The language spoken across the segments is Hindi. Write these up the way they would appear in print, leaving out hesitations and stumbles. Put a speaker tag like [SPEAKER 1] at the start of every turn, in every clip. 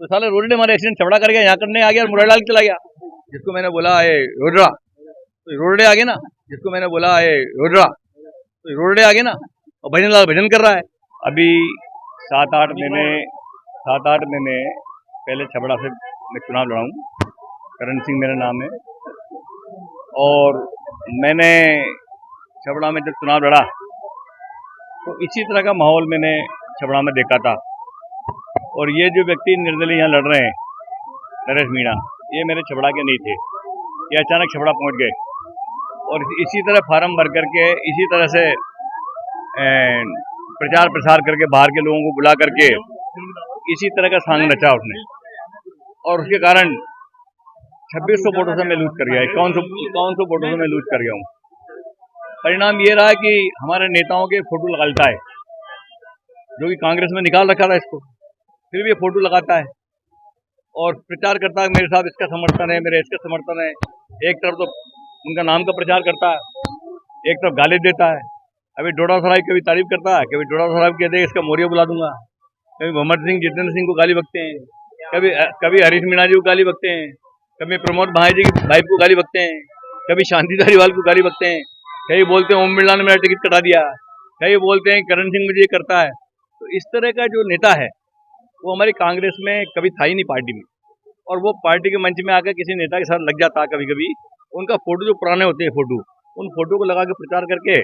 [SPEAKER 1] तो साले रोड ने हमारे एक्सीडेंट छबड़ा कर गया, यहाँ करने आ गया और मुरैलाल चला गया। जिसको मैंने बोला है रोडरा तो रोडे आ गए ना, जिसको मैंने बोला है रोडरा तो रोडे आ गए ना, और भजनलाल भजन कर रहा है। अभी 7-8 महीने पहले छबड़ा से मैं चुनाव लड़ा हूँ। करण सिंह मेरा नाम है और मैंने छबड़ा में जब चुनाव लड़ा तो इसी तरह का माहौल मैंने छबड़ा में देखा था। और ये जो व्यक्ति निर्दलीय यहाँ लड़ रहे हैं, नरेश मीणा, ये मेरे छबड़ा के नहीं थे, ये अचानक छबड़ा पहुंच गए और इसी तरह फार्म भर करके इसी तरह से प्रचार प्रसार करके बाहर के लोगों को बुला करके इसी तरह का सांग रचा उसने, और उसके कारण 2600 वोटों से मैं लूट कर गया, 5100 वोटों से मैं लूट कर गया हूँ। परिणाम ये रहा कि हमारे नेताओं के फोटो लगाता है, जो कि कांग्रेस में निकाल रखा था इसको, फिर भी ये फोटो लगाता है और प्रचार करता है मेरे साथ इसका समर्थन है, मेरे इसका समर्थन है। एक तरफ तो उनका नाम का प्रचार करता है, एक तरफ गाली देता है। अभी डोडा साहब कभी तारीफ करता है, कभी डोडा साहब कहते हैं इसका मोरिया बुला दूंगा, कभी मोहम्मद सिंह जितेंद्र सिंह को गाली बकते हैं, कभी हरीश मीणा जी को गाली बकते हैं, कभी प्रमोद भाई जी की वाइफ को गाली बकते हैं, कभी शांति धारीवाल को गाली बकते हैं, कहीं बोलते हैं ओम बिरला ने मेरा टिकट कटा दिया, कहीं बोलते हैं करण सिंह मुझे ये करता है। तो इस तरह का जो नेता है वो हमारी कांग्रेस में कभी था ही नहीं पार्टी में, और वो पार्टी के मंच में आकर किसी नेता के साथ लग जाता है कभी कभी। उनका फोटो जो पुराने होते हैं फोटो, उन फोटो को लगा के प्रचार करके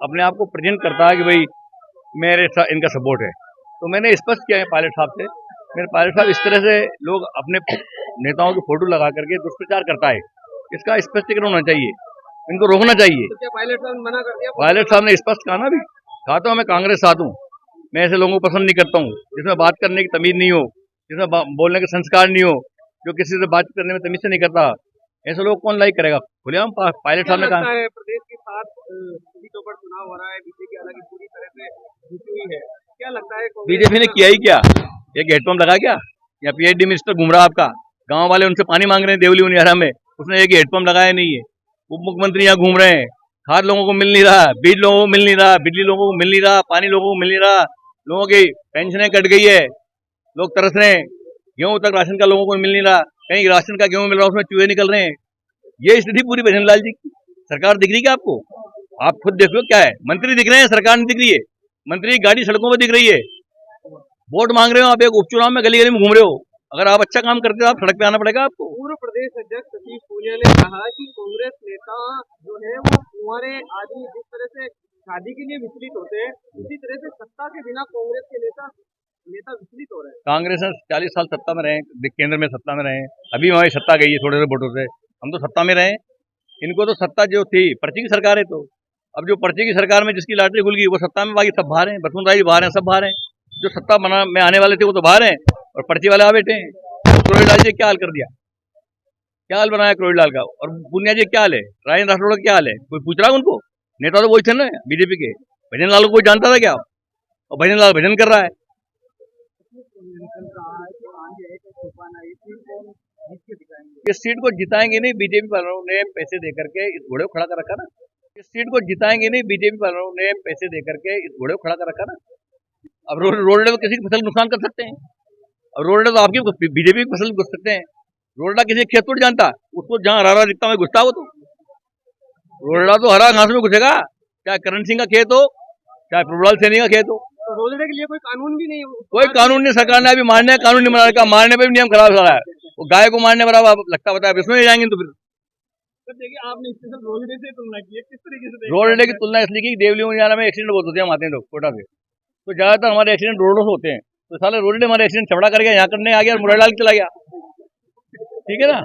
[SPEAKER 1] अपने आप को प्रेजेंट करता है कि भाई मेरे साथ इनका सपोर्ट है। तो मैंने स्पष्ट किया है पायलट साहब से, मेरे पायलट साहब इस तरह से लोग अपने नेताओं के फोटो लगा करके दुष्प्रचार करता है, इसका स्पष्टीकरण होना चाहिए, इनको रोकना चाहिए।
[SPEAKER 2] तो क्या पायलट साहब ने मना कर दिया?
[SPEAKER 1] पायलट साहब ने स्पष्ट कहा ना, भी कहा तो मैं कांग्रेस साथ हूँ, मैं ऐसे लोगों को पसंद नहीं करता हूँ जिसमें बात करने की तमीज नहीं हो, जिसमें बोलने के संस्कार नहीं हो, जो किसी से बात करने में तमीज से नहीं करता, ऐसे लोग कौन लाइक करेगा। खुलेआम पायलट साहब ने कहा
[SPEAKER 2] है प्रदेश की 7 सीटों पर चुनाव हो रहा है, बीजेपी हालांकि पूरी तरह से जुटी हुई है, क्या लगता है
[SPEAKER 1] बीजेपी ने किया ही क्या, एक हेडपंप लगा क्या, या पीएचडी मिनिस्टर घूम रहा आपका, गाँव वाले उनसे पानी मांग रहे हैं देवली उनियारा में, उसने एक हेडपंप लगाया नहीं है। उप मुख्यमंत्री यहाँ घूम रहे हैं, खाद लोगों को मिल नहीं रहा, बीज लोगों को मिल नहीं रहा, बिजली लोगों को मिल नहीं रहा, पानी लोगों को मिल नहीं रहा, लोगों की पेंशनें कट गई है, लोग तरस रहे हैं, गेहूं तक राशन का लोगों को मिल नहीं रहा, कहीं राशन का गेहूं मिल रहा है उसमें चूहे निकल रहे हैं। ये स्थिति पूरी भजनलाल जी की सरकार दिख रही है आपको, आप खुद देखो क्या है, मंत्री दिख रहे हैं, सरकार नहीं दिख रही है। मंत्री की गाड़ी सड़कों पर दिख रही है, वोट मांग रहे हो आप, एक उपचुनाव में गली गली में घूम रहे हो। अगर आप अच्छा काम करते हो आप सड़क पे आना पड़ेगा आपको।
[SPEAKER 2] पूर्व प्रदेश अध्यक्ष सतीश पूनिया ने कहा कि कांग्रेस नेता जो है वो कुंवारे आदमी जिस तरह से शादी के लिए विचलित होते हैं, उसी तरह से सत्ता के बिना कांग्रेस के नेता विचलित हो रहे हैं।
[SPEAKER 1] कांग्रेस 40 साल सत्ता में रहे, केंद्र में सत्ता में रहे, अभी हमारी सत्ता गई है थोड़े से वोटों से, हम तो सत्ता में रहे। इनको तो सत्ता जो थी पर्ची की सरकार है, तो अब जो पर्ची की सरकार में जिसकी लॉटरी खुल गई वो सत्ता में, बाकी सब बाहर हैं, वसुंधरा जी बाहर हैं, सब बाहर हैं। जो सत्ता में आने वाले थे वो तो बाहर हैं और पर्ची वाले आ बैठे हैं। क्रोड़ीलाल जी क्या हाल कर दिया, क्या हाल बनाया क्रोड़ीलाल का, और पूनिया जी क्या हाल है, राजेंद्र राठौड़ का क्या हाल है, कोई पूछ रहा है उनको? नेता तो वही थे ना बीजेपी के। भजनलाल को कोई जानता था क्या? और भजनलाल भजन कर रहा है। इस सीट को जिताएंगे नहीं, बीजेपी वालों ने पैसे देकर के इस घोड़े को खड़ा कर रखा ना। इस सीट को जिताएंगे नहीं, बीजेपी वालों ने पैसे देकर के इस घोड़े को खड़ा कर रखा ना। अब रोड तो किसी की फसल नुकसान कर सकते हैं, और रोड तो आपकी बीजेपी की फसल घुस सकते हैं। रोडा किसी खेत थोड़ी जानता, उसको जहाँ हरा हरा दिखता है घुसता हो, तो रोडा तो हरा घास में घुसेगा, चाहे करण सिंह का खेत हो चाहे प्रभुलाल सैनी का खेत हो।
[SPEAKER 2] तो रोजड़े के लिए कोई कानून भी नहीं है?
[SPEAKER 1] कोई कानून नहीं, सरकार ने अभी मारने कानून नहीं बना रखा, मारने पे भी नियम खराब चला है। वो गाय को मारने बराबर लगता बताया, इसमें नहीं जाएंगे तो फिर।
[SPEAKER 2] देखिए आपने स्पेशल रोजड़े से तुलना की है, किस तरीके से?
[SPEAKER 1] रोडे की तुलना इसलिए की देवली उनियारा में एक्सीडेंट बहुत होते हैं, हम आते हैं लोग कोटा से, तो ज्यादातर हमारे एक्सीडेंट रोडों से होते हैं। तो साले रोड ने हमारे एक्सीडेंट छबड़ा कर गया, यहाँ करने आ गया और मुरैलाल चला गया, ठीक है ना।